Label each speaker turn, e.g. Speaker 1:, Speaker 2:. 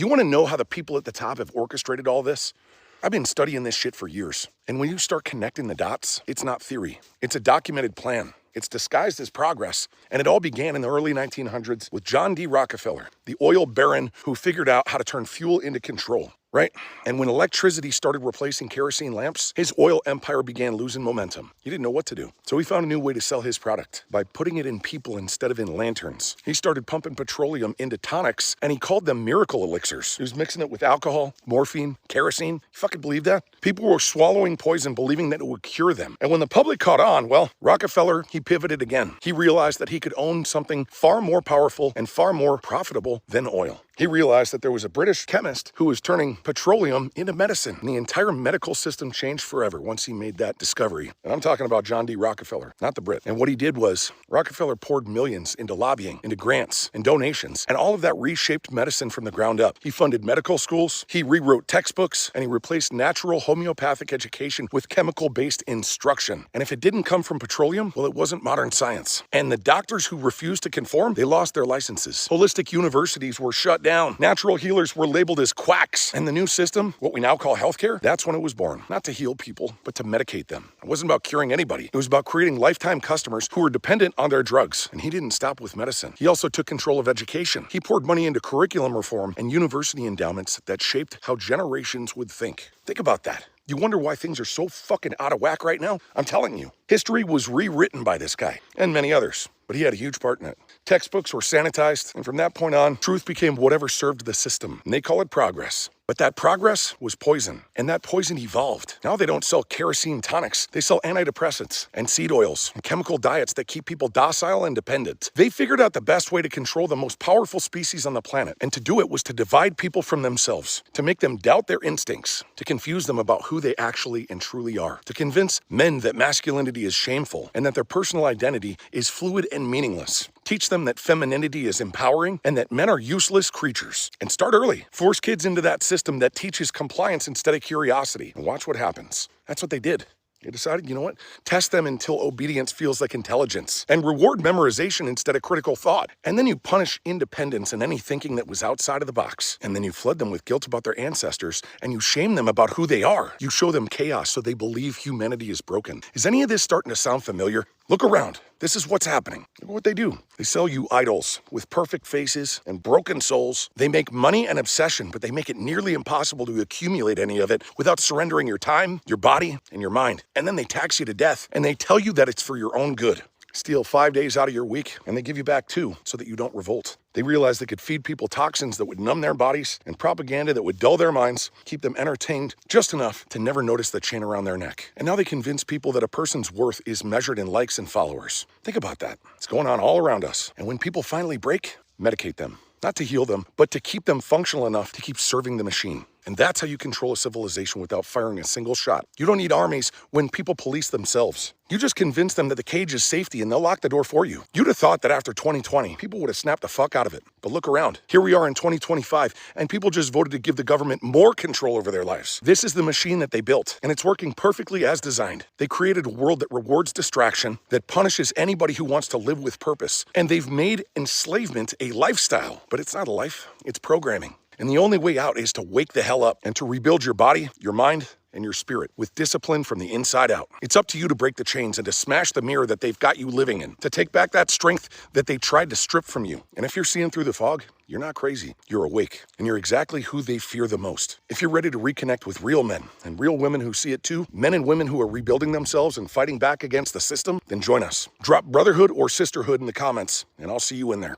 Speaker 1: You want to know how the people at the top have orchestrated all this? I've been studying this shit for years. And when you start connecting the dots, it's not theory. It's a documented plan. It's disguised as progress, and it all began in the early 1900s with John D. Rockefeller, the oil baron who figured out how to turn fuel into control, right? And when electricity started replacing kerosene lamps, his oil empire began losing momentum. He didn't know what to do. So he found a new way to sell his product by putting it in people instead of in lanterns. He started pumping petroleum into tonics, and he called them miracle elixirs. He was mixing it with alcohol, morphine, kerosene. You fucking believe that? People were swallowing poison believing that it would cure them. And when the public caught on, well, Rockefeller, he pivoted again. He realized that he could own something far more powerful and far more profitable than oil. He realized that there was a British chemist who was turning petroleum into medicine. And the entire medical system changed forever once he made that discovery. And I'm talking about John D. Rockefeller, not the Brit. And what he did was, Rockefeller poured millions into lobbying, into grants, and donations. And all of that reshaped medicine from the ground up. He funded medical schools, he rewrote textbooks, and he replaced natural homeopathic education with chemical-based instruction. And if it didn't come from petroleum, well, it wasn't modern science. And the doctors who refused to conform, they lost their licenses. Holistic universities were shut down. Natural healers were labeled as quacks. And the new system, what we now call healthcare, that's when it was born. Not to heal people, but to medicate them. It wasn't about curing anybody. It was about creating lifetime customers who were dependent on their drugs. And he didn't stop with medicine. He also took control of education. He poured money into curriculum reform and university endowments that shaped how generations would think. Think about that. You wonder why things are so fucking out of whack right now? I'm telling you. History was rewritten by this guy, and many others, but he had a huge part in it. Textbooks were sanitized, and from that point on, truth became whatever served the system, and they call it progress. But that progress was poison, and that poison evolved. Now they don't sell kerosene tonics. They sell antidepressants and seed oils and chemical diets that keep people docile and dependent. They figured out the best way to control the most powerful species on the planet, and to do it was to divide people from themselves, to make them doubt their instincts, to confuse them about who they actually and truly are, to convince men that masculinity is shameful and that their personal identity is fluid and meaningless. Teach them that femininity is empowering and that men are useless creatures. And start early. Force kids into that system that teaches compliance instead of curiosity. And watch what happens. That's what they did. They decided, you know what? Test them until obedience feels like intelligence. And reward memorization instead of critical thought. And then you punish independence and any thinking that was outside of the box. And then you flood them with guilt about their ancestors. And you shame them about who they are. You show them chaos so they believe humanity is broken. Is any of this starting to sound familiar? Look around. This is what's happening. Look what they do. They sell you idols with perfect faces and broken souls. They make money an obsession, but they make it nearly impossible to accumulate any of it without surrendering your time, your body, and your mind. And then they tax you to death, and they tell you that it's for your own good. Steal 5 days out of your week, and they give you back 2 so that you don't revolt. They realized they could feed people toxins that would numb their bodies and propaganda that would dull their minds, keep them entertained just enough to never notice the chain around their neck. And now they convince people that a person's worth is measured in likes and followers. Think about that. It's going on all around us. And when people finally break, medicate them. Not to heal them, but to keep them functional enough to keep serving the machine. And that's how you control a civilization without firing a single shot. You don't need armies when people police themselves. You just convince them that the cage is safety and they'll lock the door for you. You'd have thought that after 2020, people would have snapped the fuck out of it. But look around. Here we are in 2025, and people just voted to give the government more control over their lives. This is the machine that they built, and it's working perfectly as designed. They created a world that rewards distraction, that punishes anybody who wants to live with purpose. And they've made enslavement a lifestyle. But it's not a life, it's programming. And the only way out is to wake the hell up and to rebuild your body, your mind, and your spirit with discipline from the inside out. It's up to you to break the chains and to smash the mirror that they've got you living in, to take back that strength that they tried to strip from you. And if you're seeing through the fog, you're not crazy. You're awake, and you're exactly who they fear the most. If you're ready to reconnect with real men and real women who see it too, men and women who are rebuilding themselves and fighting back against the system, then join us. Drop brotherhood or sisterhood in the comments, and I'll see you in there.